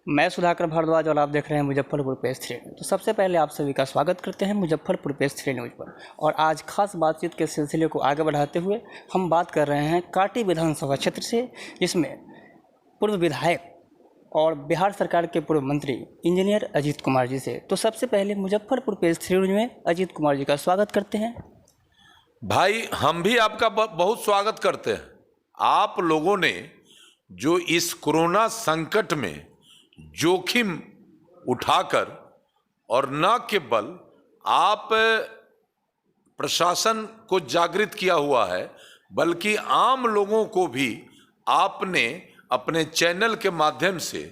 मैं सुधाकर भारद्वाज और आप देख रहे हैं मुजफ्फरपुर पेज 3। तो सबसे पहले आप सभी का स्वागत करते हैं मुजफ्फरपुर पेज 3 न्यूज़ पर। और आज खास बातचीत के सिलसिले को आगे बढ़ाते हुए हम बात कर रहे हैं काटी विधानसभा क्षेत्र से, जिसमें पूर्व विधायक और बिहार सरकार के पूर्व मंत्री इंजीनियर अजीत कुमार जी से। तो सबसे पहले मुजफ्फरपुर पेज 3 न्यूज़ में अजीत कुमार जी का स्वागत करते हैं। भाई, हम भी आपका बहुत स्वागत करते हैं। आप लोगों ने जो इस कोरोना संकट में जोखिम उठाकर और न केवल आप प्रशासन को जागृत किया हुआ है, बल्कि आम लोगों को भी आपने अपने चैनल के माध्यम से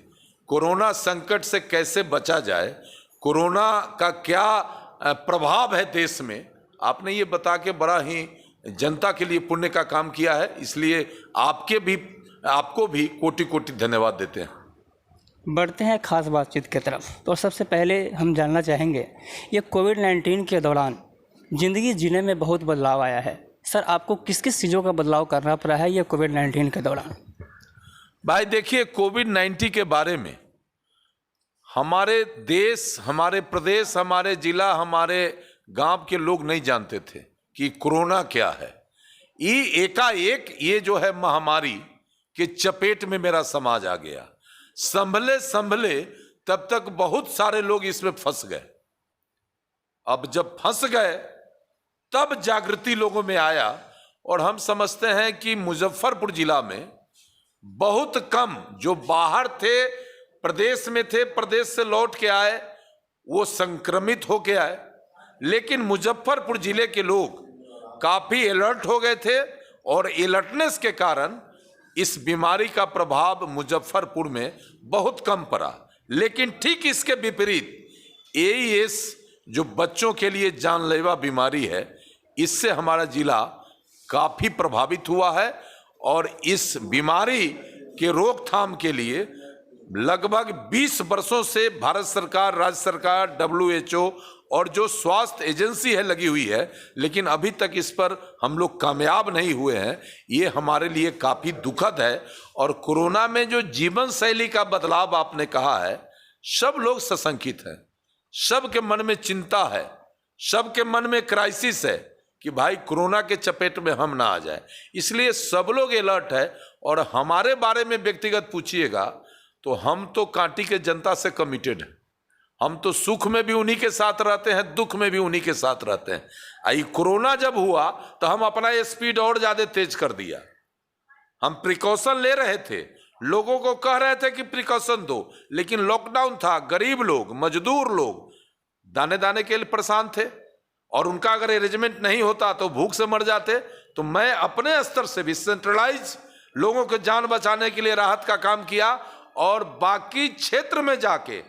कोरोना संकट से कैसे बचा जाए, कोरोना का क्या प्रभाव है देश में, आपने ये बता के बड़ा ही जनता के लिए पुण्य का काम किया है। इसलिए आपको भी कोटि कोटि धन्यवाद देते हैं। बढ़ते हैं खास बातचीत की तरफ। तो सबसे पहले हम जानना चाहेंगे, ये कोविड-19 के दौरान ज़िंदगी जीने में बहुत बदलाव आया है। सर, आपको किस किस चीज़ों का बदलाव करना पड़ा है ये कोविड-19 के दौरान? भाई देखिए, कोविड-19 के बारे में हमारे देश, हमारे प्रदेश, हमारे जिला, हमारे गांव के लोग नहीं जानते थे कि कोरोना क्या है। ये एकाएक ये जो है महामारी के चपेट में मेरा समाज आ गया। संभले तब तक बहुत सारे लोग इसमें फंस गए। अब जब फंस गए तब जागृति लोगों में आया, और हम समझते हैं कि मुजफ्फरपुर जिला में बहुत कम जो बाहर थे, प्रदेश में थे, प्रदेश से लौट के आए, वो संक्रमित होके आए, लेकिन मुजफ्फरपुर जिले के लोग काफी अलर्ट हो गए थे, और अलर्टनेस के कारण इस बीमारी का प्रभाव मुजफ्फरपुर में बहुत कम पड़ा। लेकिन ठीक इसके विपरीत एईएस जो बच्चों के लिए जानलेवा बीमारी है, इससे हमारा जिला काफी प्रभावित हुआ है। और इस बीमारी के रोकथाम के लिए लगभग 20 वर्षों से भारत सरकार, राज्य सरकार, WHO और जो स्वास्थ्य एजेंसी है लगी हुई है, लेकिन अभी तक इस पर हम लोग कामयाब नहीं हुए हैं। ये हमारे लिए काफी दुखद है। और कोरोना में जो जीवन शैली का बदलाव आपने कहा है, सब लोग सशंकित हैं, सबके मन में चिंता है, सबके मन में क्राइसिस है कि भाई कोरोना के चपेट में हम ना आ जाए। इसलिए सब लोग अलर्ट है। और हमारे बारे में व्यक्तिगत पूछिएगा तो हम तो कांटी के जनता से कमिटेड हैं। हम तो सुख में भी उन्हीं के साथ रहते हैं, दुख में भी उन्हीं के साथ रहते हैं। आई कोरोना जब हुआ तो हम अपना स्पीड और ज्यादा तेज कर दिया। हम प्रिकॉशन ले रहे थे, लोगों को कह रहे थे कि प्रिकॉशन दो, लेकिन लॉकडाउन था, गरीब लोग, मजदूर लोग दाने दाने के लिए परेशान थे, और उनका अगर अरेंजमेंट नहीं होता तो भूख से मर जाते। तो मैं अपने स्तर से भी सेंट्रलाइज लोगों को जान बचाने के लिए राहत का काम किया, और बाकी क्षेत्र में जाके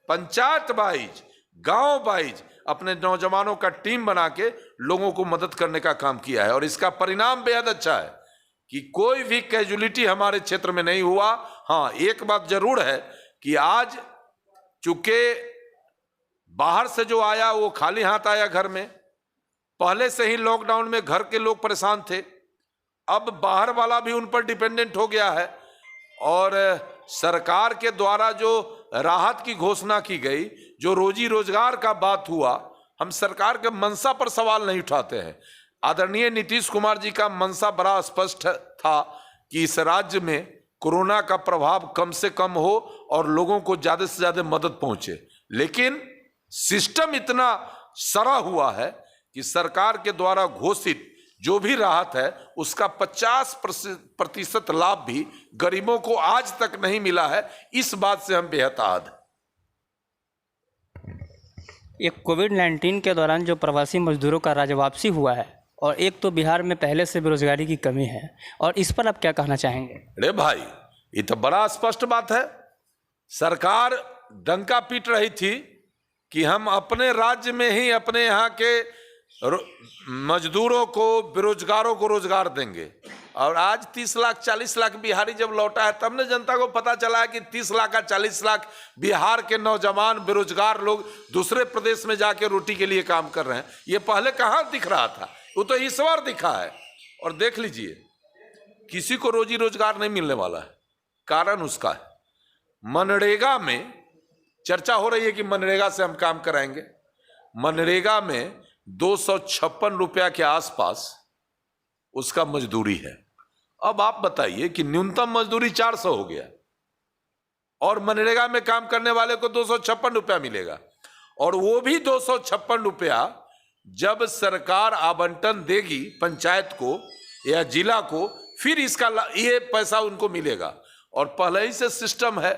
पंचायत वाइज, गांव वाइज अपने नौजवानों का टीम बना के लोगों को मदद करने का काम किया है। और इसका परिणाम बेहद अच्छा है कि कोई भी कैजुअलिटी हमारे क्षेत्र में नहीं हुआ। हाँ, एक बात जरूर है कि आज चूंकि बाहर से जो आया वो खाली हाथ आया घर में, पहले से ही लॉकडाउन में घर के लोग परेशान थे, अब बाहर वाला भी उन पर डिपेंडेंट हो गया है। और सरकार के द्वारा जो राहत की घोषणा की गई, जो रोजी रोजगार का बात हुआ, हम सरकार के मंशा पर सवाल नहीं उठाते हैं। आदरणीय नीतीश कुमार जी का मंशा बड़ा स्पष्ट था कि इस राज्य में कोरोना का प्रभाव कम से कम हो और लोगों को ज्यादा से ज्यादा मदद पहुंचे। लेकिन सिस्टम इतना सड़ा हुआ है कि सरकार के द्वारा घोषित जो भी राहत है उसका 50% लाभ भी गरीबों को आज तक नहीं मिला है। इस बात से हम बेहद आहत हैं। ये कोविड-19 के दौरान जो प्रवासी मजदूरों का राज्य वापसी हुआ है, और एक तो बिहार में पहले से बेरोजगारी की कमी है, और इस पर आप क्या कहना चाहेंगे? अरे भाई, ये तो बड़ा स्पष्ट बात है। सरकार डंका पीट रही थी कि हम अपने राज्य में ही अपने यहाँ के मजदूरों को, बेरोजगारों को रोजगार देंगे। और आज 30 लाख 40 लाख बिहारी जब लौटा है, तब ने जनता को पता चला है कि 30 लाख का 40 लाख बिहार के नौजवान बेरोजगार लोग दूसरे प्रदेश में जाके रोटी के लिए काम कर रहे हैं। ये पहले कहाँ दिख रहा था? वो तो इस बार दिखा है। और देख लीजिए, किसी को रोजी रोजगार नहीं मिलने वाला है। कारण उसका है मनरेगा में चर्चा हो रही है कि मनरेगा से हम काम कराएंगे। मनरेगा में 256 रुपया के आसपास उसका मजदूरी है। अब आप बताइए कि न्यूनतम मजदूरी 400 हो गया और मनरेगा में काम करने वाले को 256 रुपया मिलेगा, और वो भी 256 रुपया जब सरकार आवंटन देगी पंचायत को या जिला को, फिर इसका ये पैसा उनको मिलेगा। और पहले ही से सिस्टम है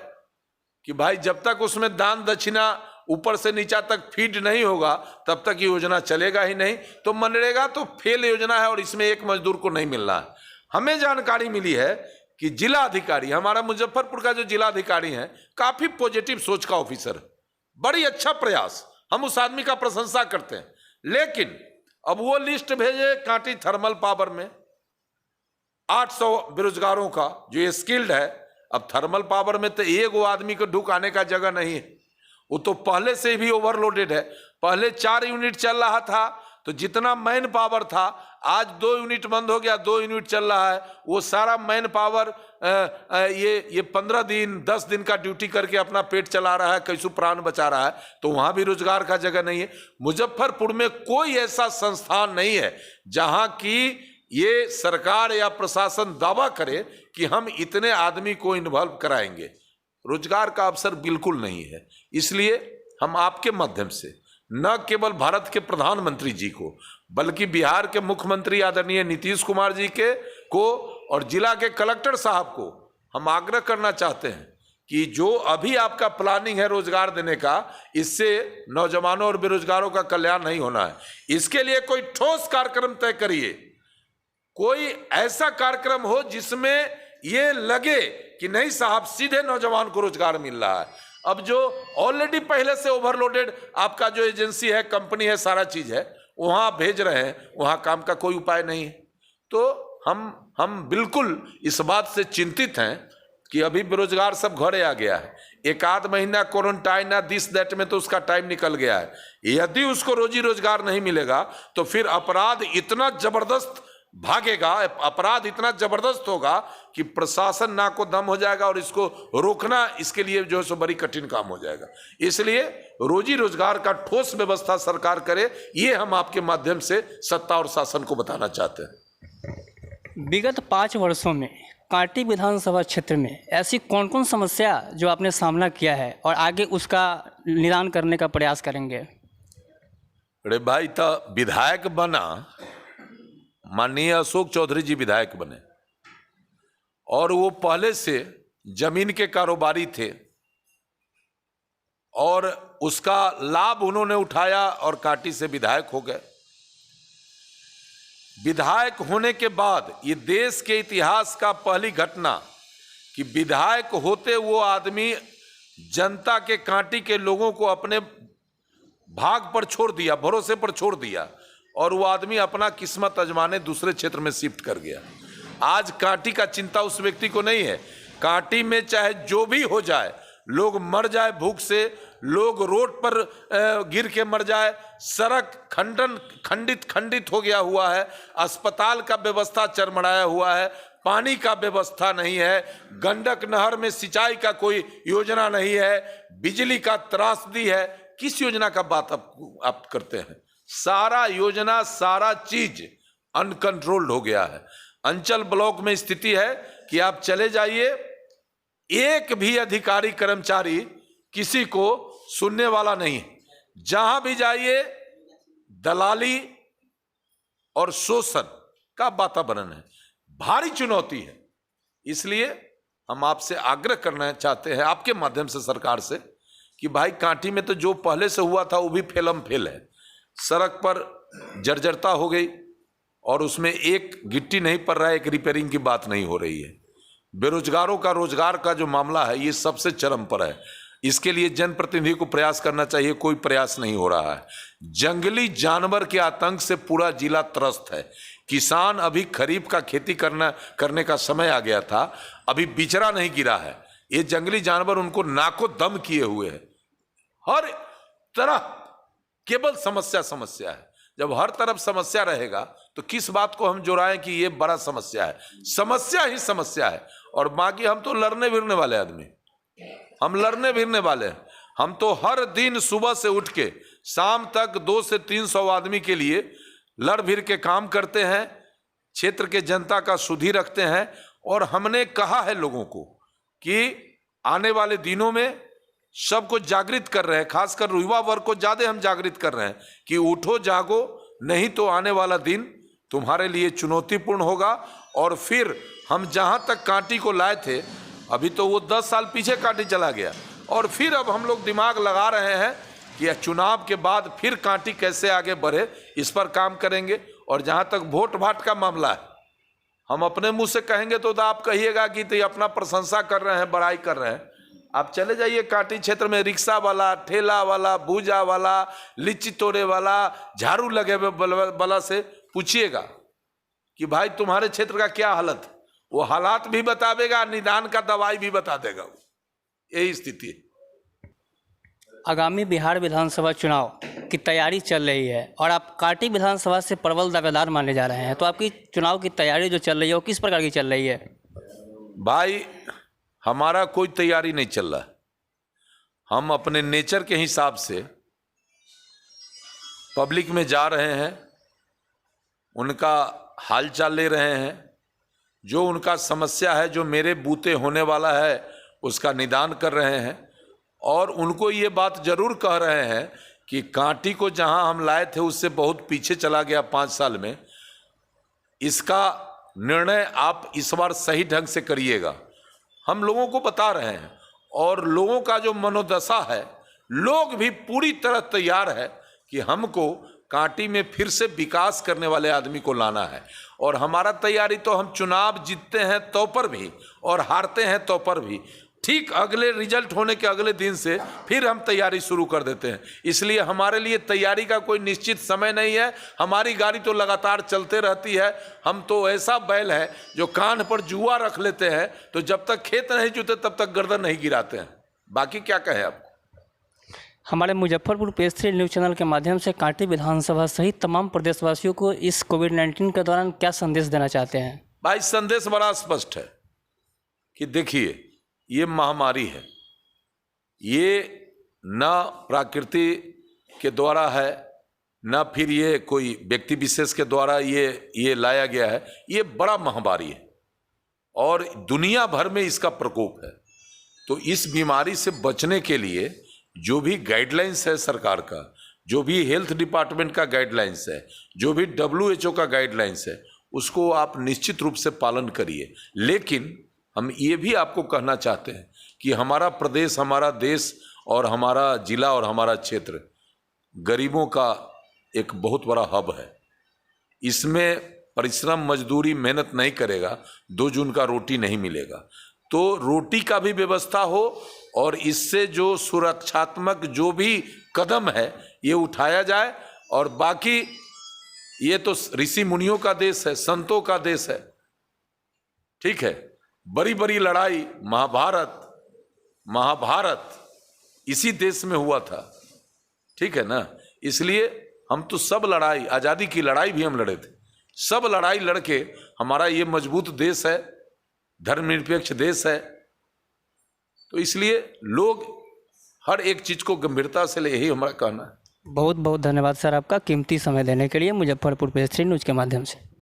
कि भाई जब तक उसमें दान दक्षिणा ऊपर से नीचा तक फीड नहीं होगा तब तक ये योजना चलेगा ही नहीं। तो मनरेगा तो फेल योजना है और इसमें एक मजदूर को नहीं मिल रहा है। हमें जानकारी मिली है कि जिला अधिकारी, हमारा मुजफ्फरपुर का जो जिला अधिकारी है, काफी पॉजिटिव सोच का ऑफिसर है, बड़ी अच्छा प्रयास, हम उस आदमी का प्रशंसा करते हैं। लेकिन अब वो लिस्ट भेजे कांटी थर्मल पावर में 800 बेरोजगारों का जो ये स्किल्ड है। अब थर्मल पावर में तो एक वो आदमी को ढुकाने का जगह नहीं है, वो तो पहले से भी ओवरलोडेड है। पहले 4 यूनिट चल रहा था तो जितना मैन पावर था, आज 2 यूनिट बंद हो गया, 2 यूनिट चल रहा है। वो सारा मैन पावर ये 15 दिन 10 दिन का ड्यूटी करके अपना पेट चला रहा है, कैसू प्राण बचा रहा है, तो वहां भी रोजगार का जगह नहीं है। मुजफ्फरपुर में कोई ऐसा संस्थान नहीं है जहां की ये सरकार या प्रशासन दावा करे कि हम इतने आदमी को इन्वॉल्व कराएंगे। रोजगार का अवसर बिल्कुल नहीं है। इसलिए हम आपके माध्यम से न केवल भारत के प्रधानमंत्री जी को बल्कि बिहार के मुख्यमंत्री आदरणीय नीतीश कुमार जी को और जिला के कलेक्टर साहब को हम आग्रह करना चाहते हैं कि जो अभी आपका प्लानिंग है रोजगार देने का, इससे नौजवानों और बेरोजगारों का कल्याण नहीं होना है। इसके लिए कोई ठोस कार्यक्रम तय करिए, कोई ऐसा कार्यक्रम हो जिसमें ये लगे कि नहीं साहब सीधे नौजवान को रोजगार मिल रहा है। अब जो ऑलरेडी पहले से ओवरलोडेड आपका जो एजेंसी है, कंपनी है, सारा चीज है, वहां भेज रहे हैं, वहां काम का कोई उपाय नहीं है। तो हम बिल्कुल इस बात से चिंतित हैं कि अभी बेरोजगार सब घरे आ गया है। 1 महीना क्वारंटाइन या दिस दैट में तो उसका टाइम निकल गया है। यदि उसको रोजी रोजगार नहीं मिलेगा तो फिर अपराध इतना जबरदस्त भागेगा, अपराध इतना जबरदस्त होगा कि प्रशासन नाको दम हो जाएगा और इसको रोकना इसके लिए जो है सो बड़ी कठिन काम हो जाएगा। इसलिए रोजी रोजगार का ठोस व्यवस्था सरकार करे, ये हम आपके माध्यम से सत्ता और शासन को बताना चाहते हैं। विगत 5 वर्षों में कांटी विधानसभा क्षेत्र में ऐसी कौन कौन समस्या जो आपने सामना किया है और आगे उसका निदान करने का प्रयास करेंगे? अरे भाई, तो विधायक बना, माननीय अशोक चौधरी जी विधायक बने और वो पहले से जमीन के कारोबारी थे और उसका लाभ उन्होंने उठाया और कांटी से विधायक हो गए। विधायक होने के बाद ये देश के इतिहास का पहली घटना कि विधायक होते वो आदमी जनता के कांटी के लोगों को अपने भाग पर छोड़ दिया, भरोसे पर छोड़ दिया, और वो आदमी अपना किस्मत आजमाने दूसरे क्षेत्र में शिफ्ट कर गया। आज कांटी का चिंता उस व्यक्ति को नहीं है। कांटी में चाहे जो भी हो जाए, लोग मर जाए भूख से, लोग रोड पर गिर के मर जाए, सड़क खंडित हो गया हुआ है, अस्पताल का व्यवस्था चरमराया हुआ है, पानी का व्यवस्था नहीं है, गंडक नहर में सिंचाई का कोई योजना नहीं है, बिजली का त्रासदी है। किस योजना का बात आप करते हैं? सारा योजना, सारा चीज अनकंट्रोल्ड हो गया है। अंचल ब्लॉक में स्थिति है कि आप चले जाइए, एक भी अधिकारी कर्मचारी किसी को सुनने वाला नहीं है। जहां भी जाइए दलाली और शोषण का वातावरण है, भारी चुनौती है। इसलिए हम आपसे आग्रह करना चाहते हैं आपके माध्यम से सरकार से कि भाई कांटी में तो जो पहले से हुआ था वो भी फेलम फेल है। सड़क पर जर्जरता हो गई और उसमें एक गिट्टी नहीं पड़ रहा है, एक रिपेयरिंग की बात नहीं हो रही है। बेरोजगारों का रोजगार का जो मामला है ये सबसे चरम पर है। इसके लिए जनप्रतिनिधि को प्रयास करना चाहिए, कोई प्रयास नहीं हो रहा है। जंगली जानवर के आतंक से पूरा जिला त्रस्त है। किसान अभी खरीफ का खेती करने का समय आ गया था, अभी बिचरा नहीं गिरा है। ये जंगली जानवर उनको नाको दम किए हुए है। हर तरह केवल समस्या है। जब हर तरफ समस्या रहेगा तो किस बात को हम जोड़ाएं कि ये बड़ा समस्या है? समस्या ही समस्या है। और बाकी हम तो लड़ने भिड़ने वाले आदमी। हम लड़ने भिड़ने वाले हैं। हम तो हर दिन सुबह से उठ के शाम तक 200 से 300 आदमी के लिए लड़ भिड़ के काम करते हैं, क्षेत्र के जनता का सुधि रखते हैं। और हमने कहा है लोगों को कि आने वाले दिनों में सबको जागृत कर रहे हैं, खासकर युवा वर्ग को ज्यादा हम जागृत कर रहे हैं कि उठो जागो, नहीं तो आने वाला दिन तुम्हारे लिए चुनौतीपूर्ण होगा। और फिर हम जहां तक कांटी को लाए थे, अभी तो वो 10 साल पीछे कांटी चला गया, और फिर अब हम लोग दिमाग लगा रहे हैं कि चुनाव के बाद फिर कांटी कैसे आगे बढ़े, इस पर काम करेंगे। और जहां तक वोट भाट का मामला है, हम अपने मुंह से कहेंगे तो आप कहिएगा कि तो अपना प्रशंसा कर रहे हैं, बड़ाई कर रहे हैं। आप चले जाइए कांटी क्षेत्र में, रिक्शा वाला, ठेला वाला, भूजा वाला, लीची तोड़े वाला, झाड़ू लगे वाला से पूछिएगा कि भाई तुम्हारे क्षेत्र का क्या हालत है। वो हालात भी बतावेगा, निदान का दवाई भी बता देगा। यही स्थिति है। आगामी बिहार विधानसभा चुनाव की तैयारी चल रही है और आप कांटी विधानसभा से प्रबल दावेदार माने जा रहे हैं, तो आपकी चुनाव की तैयारी जो चल रही है वो किस प्रकार की चल रही है? भाई हमारा कोई तैयारी नहीं चल रहा है। हम अपने नेचर के हिसाब से पब्लिक में जा रहे हैं, उनका हालचाल ले रहे हैं, जो उनका समस्या है, जो मेरे बूते होने वाला है, उसका निदान कर रहे हैं। और उनको ये बात जरूर कह रहे हैं कि कांटी को जहां हम लाए थे उससे बहुत पीछे चला गया 5 साल में। इसका निर्णय आप इस बार सही ढंग से करिएगा, हम लोगों को बता रहे हैं। और लोगों का जो मनोदशा है, लोग भी पूरी तरह तैयार है कि हमको कांटी में फिर से विकास करने वाले आदमी को लाना है। और हमारा तैयारी तो हम चुनाव जीतते हैं तो पर भी और हारते हैं तो पर भी, ठीक अगले रिजल्ट होने के अगले दिन से फिर हम तैयारी शुरू कर देते हैं। इसलिए हमारे लिए तैयारी का कोई निश्चित समय नहीं है। हमारी गाड़ी तो लगातार चलते रहती है। हम तो ऐसा बैल है जो कान पर जुआ रख लेते हैं, तो जब तक खेत नहीं जुते तब तक गर्दन नहीं गिराते हैं। बाकी क्या कहें आपको। हमारे मुजफ्फरपुर PS3 न्यूज़ चैनल के माध्यम से कांटी विधानसभा सहित तमाम प्रदेशवासियों को इस कोविड-19 के दौरान क्या संदेश देना चाहते हैं? भाई संदेश बड़ा स्पष्ट है कि देखिए, ये महामारी है, ये न प्रकृति के द्वारा है, न फिर ये कोई व्यक्ति विशेष के द्वारा ये लाया गया है। ये बड़ा महामारी है और दुनिया भर में इसका प्रकोप है। तो इस बीमारी से बचने के लिए जो भी गाइडलाइंस है सरकार का, जो भी हेल्थ डिपार्टमेंट का गाइडलाइंस है, जो भी WHO का गाइडलाइंस है, उसको आप निश्चित रूप से पालन करिए। लेकिन हम ये भी आपको कहना चाहते हैं कि हमारा प्रदेश, हमारा देश और हमारा जिला और हमारा क्षेत्र गरीबों का एक बहुत बड़ा हब है। इसमें परिश्रम, मजदूरी, मेहनत नहीं करेगा 2 जून का रोटी नहीं मिलेगा। तो रोटी का भी व्यवस्था हो और इससे जो सुरक्षात्मक जो भी कदम है ये उठाया जाए। और बाकी ये तो ऋषि मुनियों का देश है, संतों का देश है, ठीक है। बड़ी बड़ी लड़ाई, महाभारत इसी देश में हुआ था, ठीक है ना। इसलिए हम तो सब लड़ाई, आज़ादी की लड़ाई भी हम लड़े थे, सब लड़ाई लड़के हमारा ये मजबूत देश है, धर्मनिरपेक्ष देश है। तो इसलिए लोग हर एक चीज़ को गंभीरता से ले, यही हमारा कहना है। बहुत बहुत धन्यवाद सर आपका कीमती समय देने के लिए मुजफ्फरपुर PS3 न्यूज़ के माध्यम से।